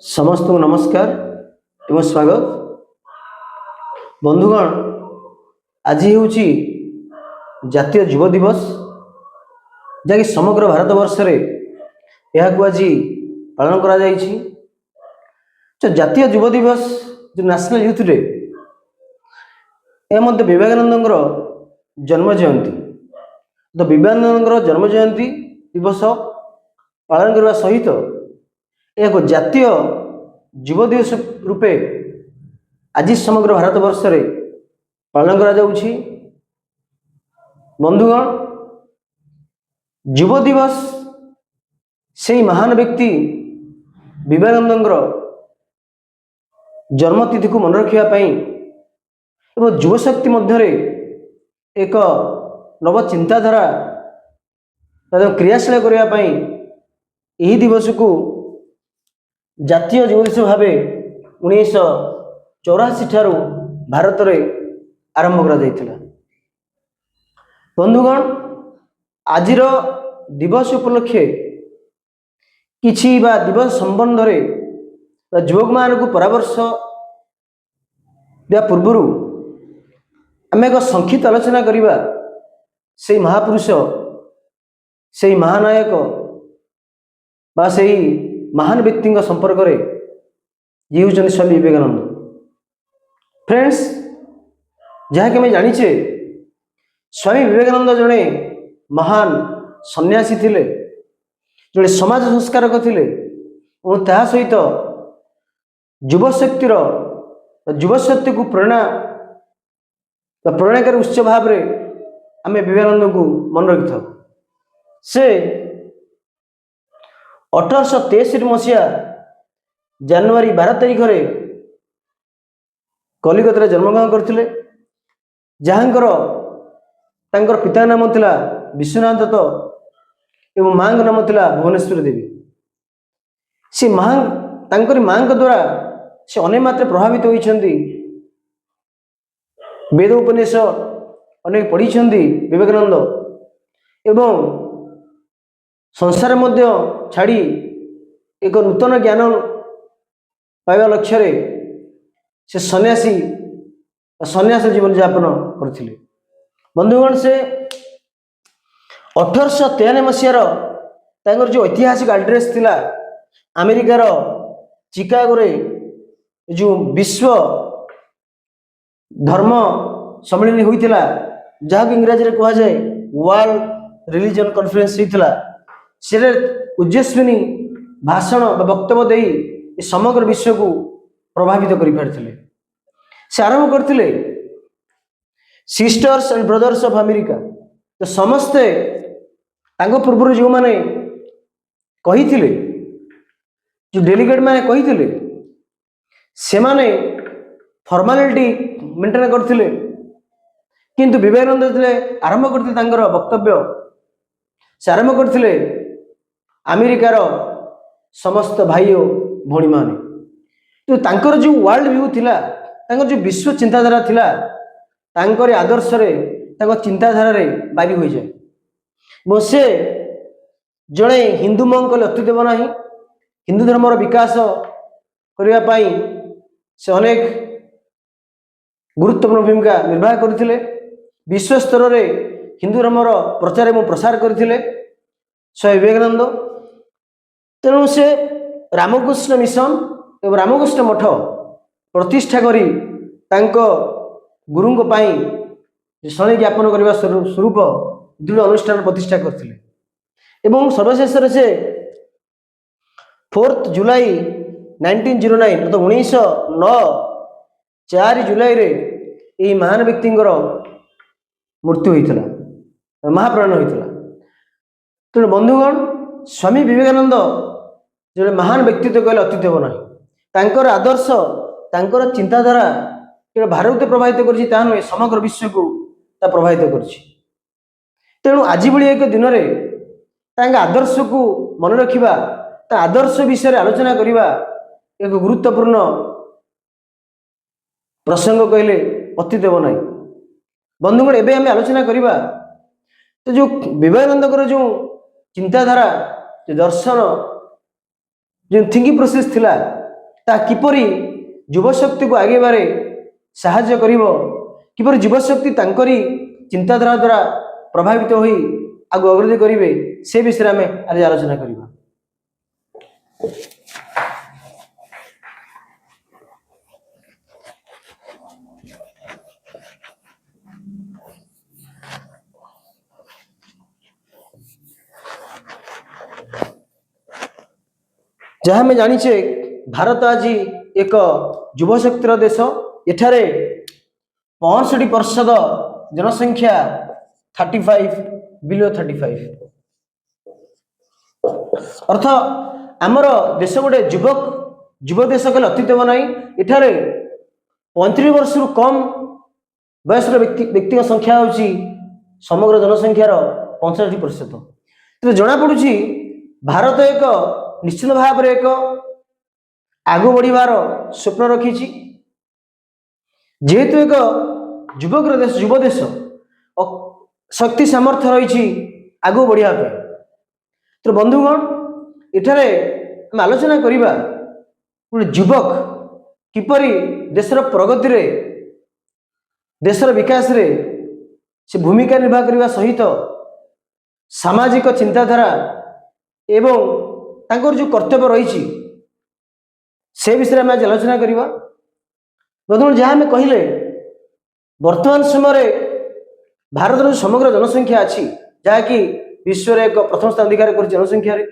समस्त को नमस्कार एवं स्वागत। बंधुगण, आज हूँ जातीय युव दिवस जहाँकि समग्र भारत वर्ष यह आज पालन करा जाइछि। तो जातीय युव दिवस जो नेशनल यूथ डे यह मध्य विवेकानंद जन्म जयंती। तो विवेकानंद जन्म जयंती दिवस पालन करने सहित एक जातीय युव दिवस रूपे आज समग्र भारत वर्ष पालन करा जाउछि। बंधुगण, युव दिवस से महान व्यक्ति विवेकानंद जन्मतिथि को मन रखापी एवं युव शक्ति मध्य एक नव चिंताधारा क्रियाशील करने यही दिवस को जातीय युव दिवस भाव 1984 ठारू भारत में आरंभ करा। बंधुगण, आज दिवस उपलक्षे किछि बा दिवस संबंध में युवक मान को परामर्श दिया पूर्व आम एक संक्षिप्त आलोचना करवा से महापुरुष से महानायक बा से महान व्यक्ति संपर्क में ये हूँ स्वामी विवेकानंद। फ्रेंड्स, जहाँकि आम जाचे स्वामी विवेकानंद जड़े महान सन्यासी थिले, जड़े समाज संस्कारक थिले और ता सहित युव शक्ति को प्रेरणाकारी उत्स भाव आम विवेकानंद को मन रखि था। से 1863 मसीहा जनवरी 12 तारिख कलिकता जन्मग्रहण करते, जहाँकर तांकर पिता नाम थिला विश्वनाथ दत्त एवं माँ नाम थिला भुवनेश्वरी देवी। से तांकरी माँ द्वारा से अनेक मात्रा प्रभावित होइछन्ति। वेद उपनिषद अनेक पढ़ी विवेकानंद एवं संसार मध्य छाड़ी एक नूतन ज्ञान पाइबा लक्ष्य से सन्यास जीवन यापन करथिले। बंधुगण, से 1893 मसीहार जो ऐतिहासिक एड्रेस थिला अमेरिकार चिकागो रे जो विश्व धर्म सम्मेलन होइथिला, जहाँ इंग्राजी में कहा जाए वर्ल्ड रिलीजन कॉन्फ्रेंस होइथिला, से उज्जस्विनी भाषण वक्तव्य दे समग्र विश्व को प्रभावित कर से आरंभ करते sisters and brothers of America. तो समस्ते पूर्व जो माने कही थिले, जो डेलीगेट माने कही थिले, से माने फॉर्मालिटी मेंटेन करथिले, किंतु विवेकानंद आरंभ करते वक्तव्य से आरंभ करथिले अमेरिकार समस्त भाई भौणी माने। तो तांकर जो वर्ल्ड व्यू थिला, तांकर जो विश्व चिंताधारा थिला, तांकर आदर्श रे तांकर चिंताधारा रे बारी हो जाए। से जड़े हिंदू मन कले अत्युत देव नाही, हिंदू धर्मर विकास करने पाई से अनेक गुरुत्वपूर्ण भूमिका निर्वाह करथिले। विश्व स्तर रे हिंदू धर्मर प्रचार एवं प्रसार करथिले स्वामी विवेकानंद। तेणु से रामकृष्ण मिशन एवं रामकृष्ण मठ प्रतिष्ठा करी तांको गुरुंको पाई शनि ज्ञापन करने स्वरूप दृढ़ अनुष्ठान प्रतिष्ठा करथिले। एवं सर्वशेष से 4 जुलाई 1909 तो 1909 4 जुलाई रे यही महान व्यक्ति मृत्यु होता, महाप्राण होता। तेणु बंधुगण, स्वामी विवेकानंद जो महान व्यक्तित्व कहले अत्युत हो ना, तांकर आदर्श तांकर चिंताधारा केवल भारत प्रभावित करछि ता नुहे, समग्र विश्व को ता प्रभावित करछि। तेणु आज भली एक दिन में आदर्श को मन रखा, आदर्श विषय आलोचना करवा एक गुरुत्वपूर्ण प्रसंग कहले अत्युत हो ना। बंधुगण, एबे आम आलोचना करवा तो जो विवेकानंद जो चिंताधारा, जो दर्शन, जो थिंकिंग प्रोसेस थिला, ता किपरि युवशक्ति को आगेबारे साहाय्य करिवो, किपरि युवशक्ति तांकरी चिंताधारा द्वारा प्रभावित होई आगु अग्रगति करिवे, से विषय में आज आलोचना करिबा। जहाँ में जानिछे भारत आज एक युवशक्तिर देश। एठारे 65% जनसंख्या 35 बिलो 35 अर्थ आमर देश गोटे युव देश कहले अत्युत्तम नहीं। एठारे 35 वर्ष रु कम बयस व्यक्ति संख्या होची समग्र जनसंख्यार 65%। तो जना पड़ुची भारत एक निश्चित भाव में एक आगु बढ़िबार स्वप्न रखी। जेहेतु एक युव देश शक्ति सामर्थ्य रही आगु बढ़िया। तो बंधुगण एठारे आम आलोचना करिबा गोटे युवक किपरि देशर प्रगति रे देशर विकास रे से भूमिका निर्वाह करने सहित सामाजिक चिंताधारा एवं तांकर जो कर्तव्य रही से विषय में आज आलोचना करिबा। बंधुगण जहाँ में कहले वर्तमान समय भारत समग्र जनसंख्या अच्छी जहाँकि विश्व एक प्रथम स्थान अधिकार कर जनसंख्या रे।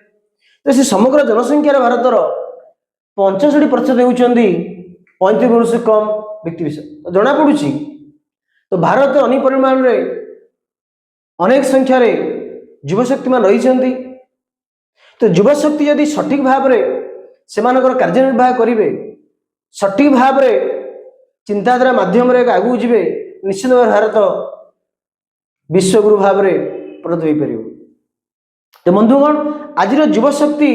तो से समग्र जनसंख्या भारतर 65% होती 35 वर्ष कम व्यक्ति विशेष। तो जना पड़ुची तो भारत अनेक परिमाण रे अनेक संख्यार युवशक्ति मान रही। तो युवशक्ति यदि सठिक भाव में से कार्यनिर्वाह करेंगे, सठिक भाव में चिंताधारा माध्यम आगू जीवे, निश्चित भाव भारत विश्वगुरु भाव में परिणत हो पार। तो बंधुगण आज युवशक्ति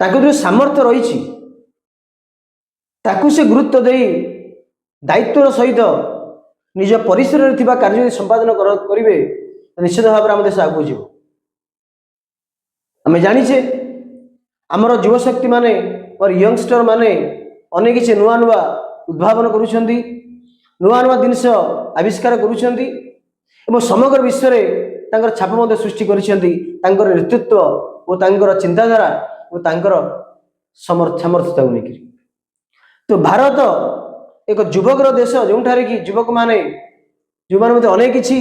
जो सामर्थ्य रही ताकू से गुरुत्व दे दायित्वर सहित निज परिसर में कार्य संपादन करेंगे निश्चित भाव में आम देश आगू जीव। आम जाचे आमर युवशक्ति माने और यंगस्टर माने अनेक किसी नुआ नुआ उद्भावन करुँच, नुआ नुआ जिनस आविष्कार करुँच समग्र विश्व में छाप सृष्टि कर नेतृत्व और चिंताधारा और सामर्थ्यता को लेकर। तो भारत एक युवकर देश जोठारे कि युवक माने जो मैंने अनेक किसी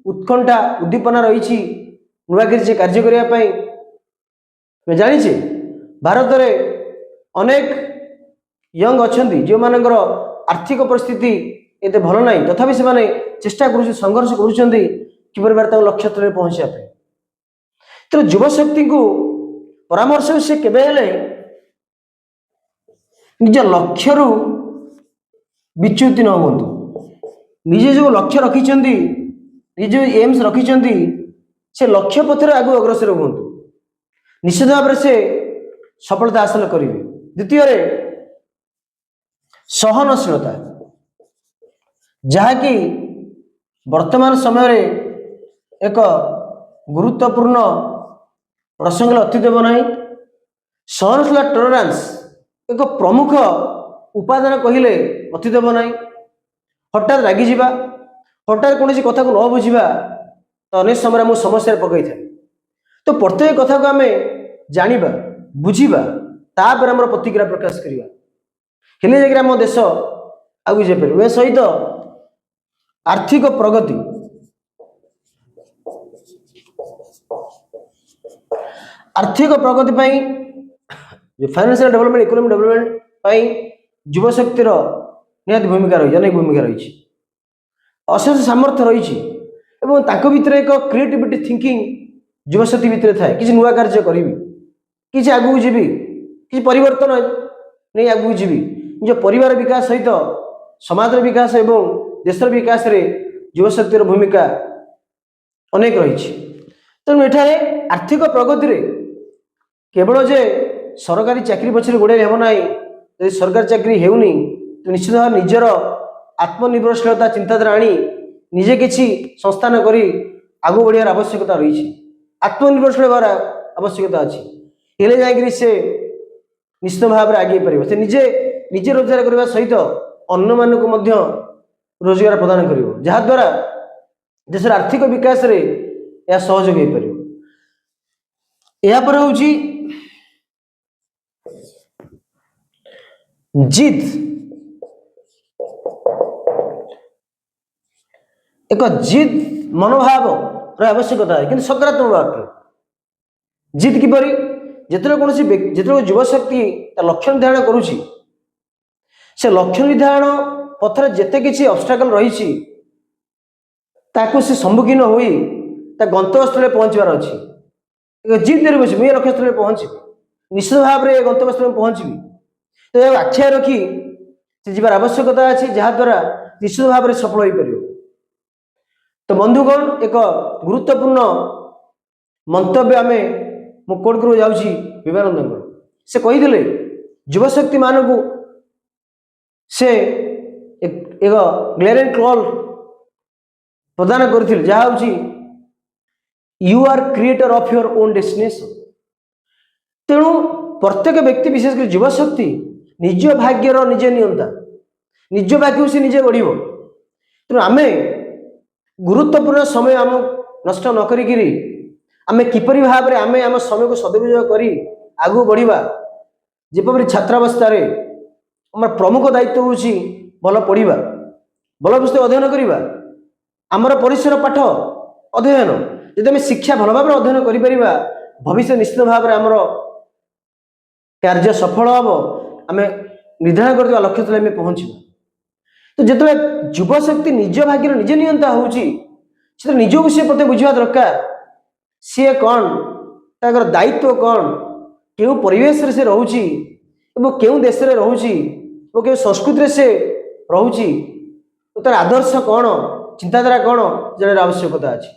उत्कंठा उद्दीपना रही नुआ किसी कार्य करने जाचे। भारत में अनेक यंग अच्छा जो मानकर आर्थिक परिस्थिति एत भल ना तथापि से चेष्टा कर संघर्ष कर लक्ष्य तले पहुंचापी। तो युवशक्ति को परामर्श से केबे निज लक्ष्य विच्युति न हूँ, निजे जो लक्ष्य रखिंट निज एम्स रखिंट से लक्ष्य पथर आगु अग्रसर हूँ, निश्चित भाव में से सफलता हासिल करेंगे। द्वितीय सहनशीलता जहाँकि वर्तमान समय एक गुरुत्वपूर्ण प्रसंग अत्युत्तम नहीं। सहनशील टॉलरेंस एक प्रमुख उपादान कहले अत्युत्तम नहीं। हठात रागी जावा, हठात कौन कथा को न बुझा तो अनेक समय मुझे समस्या पकई था। तो प्रत्येक कथा को आम जाना बुझा तापर आम प्रतिक्रिया प्रकाश करवा हेले जाकर आम देश आगू जापर। सहित आर्थिक प्रगति जो फाइनेंशियल डेवलपमेंट इकोनॉमिक डेवलपमेंट युवशक्तिर निहाती भूमिका रही, अनेक भूमिका रही, अशेष सामर्थ्य रही भितर एक क्रिएटिविटी थिंकिंग युवशक्ति भितर थाए। किसी नुआ कार्य करी किसी आगू जीवी किसी परिवर्तन नहीं आगू जीवी निज परिवार विकास सहित समाज विकास एवं देशर विकास रे युवशक्तिर भूमिका अनेक रही। तेणु एठारे आर्थिक प्रगति रे केवल जे सरकारी चाकरी पछरे गोड़े हेब ना, यदि सरकारी चाकरी हेउनी तो निश्चित भाव निजर आत्मनिर्भरशीलता चिंताधारा आनी निजे किसी संस्थान करी आगू बढ़ियार आवश्यकता रही, आत्मनिर्भरशील होवार आवश्यकता अच्छी। हेले जाकरी से निश्चित भाव में आगे पार से निजे निजे रोजगार करने सहित अन्य मानक रोजगार प्रदान कर जहाद्वारा देशर आर्थिक विकास रे यह सहयोग हो पार। यापर हूँ जिद एक जिद मनोभाव आवश्यकता है कि सकारात्मक भाव जिद किपरि जिते कौन जिते युवशक्ति लक्ष्य निर्धारण करुच्ची से लक्ष्य निर्धारण पथर जिते किसी ऑब्स्टेकल रही से सम्मुखीन होई गंतव्य स्थल पहुंचबार अच्छी जिद नहीं बस मुझे लक्ष्य स्थल पहुंची निश्चित भाव में गंतव्य स्थल पहुंची तो यह आख्या रखी से जीवार आवश्यकता अच्छी जहाद्वारा निश्चित भाव में सफल हो पार। तो बंधुगण एक गुरुत्वपूर्ण मंतव्य आम मु कोट कर जाऊँगी विवेकानंद से कही युवशक्ति मानक से एक ग्लेरेन क्लॉल प्रदान करथिले जहाँ हूँ you are creator of your own destination. तेणु प्रत्येक व्यक्ति विशेषकर युवशक्ति निज भाग्यर निजे नियंता निज भाग्य से निजे गढ़। तेणु आम गुरुत्वपूर्ण समय आम नष्ट न करी आम किपरि भाव में आम आम समय को सदुपयोग करी आगू बढ़िबा जेपरि छात्रावस्था आम प्रमुख दायित्व हूँ भल पढ़ा भल पुस्तक अध्ययन करवा आमर परिसर पाठ अध्ययन जदि आम शिक्षा भल भाव अध्ययन कर भविष्य निश्चित भाव में आमर कार्य सफल हम आम निर्धारण कर लक्ष्य तले आम पहुँचा। तो जिते युवशक्ति निज भाग्य निजे नियंता हो निजक सी प्रति बुझा दरकार सी कौन ताकर दायित्व कौन क्यों परिवेश से रोची क्यों देश में रोची क्यों संस्कृति से रोची तार आदर्श कौन चिंताधारा कौन जानार आवश्यकता अच्छी।